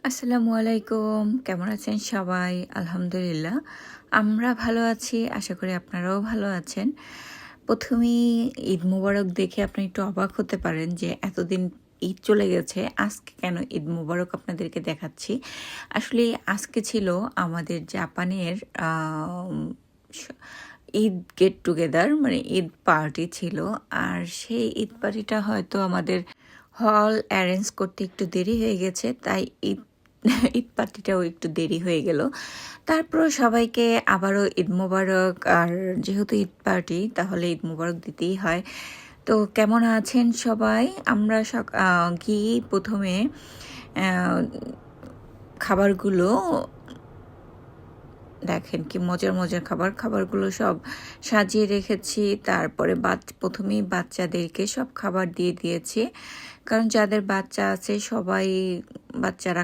আসসালামু আলাইকুম। কেমন আছেন সবাই? আলহামদুলিল্লাহ। আমরা ভালো আছি। আশা করি আপনারাও ভালো আছেন। ১ম এই ঈদ মোবারক দেখে আপনি একটু অবাক হতে পারেন যে এতদিন ঈদ চলে গেছে। আজকে কেন ঈদ মোবারক আপনাদেরকে দেখাচ্ছি। আসলে আজকে ছিল আমাদের জাপানের আম স ঈদ গেট টুগেদার মানে ঈদ পার্টি ছিল। আর সেই ঈদ পার্টিটা হয়তো আমাদের হল অ্যারেঞ্জ করতে একটু দেরি হয়ে গেছে। তাই ঈদ পার্টিটাও একটু দেরি হয়ে গেল। তারপরও সবাইকে আবারও ঈদ মোবারক। আর যেহেতু ঈদ পার্টি তাহলে ঈদ মোবারক দিতেই হয়। তো কেমন আছেন সবাই? আমরা গিয়েই ১ম এ খাবারগুলো দেখেন কি মজার মজার খাবারগুলো সব সাজিয়ে রেখেছি। তারপরে ১ম এই বাচ্চাদেরকে সব খাবার দিয়ে দিয়েছি। কারণ যাদের বাচ্চা আছে সবাই বাচ্চারা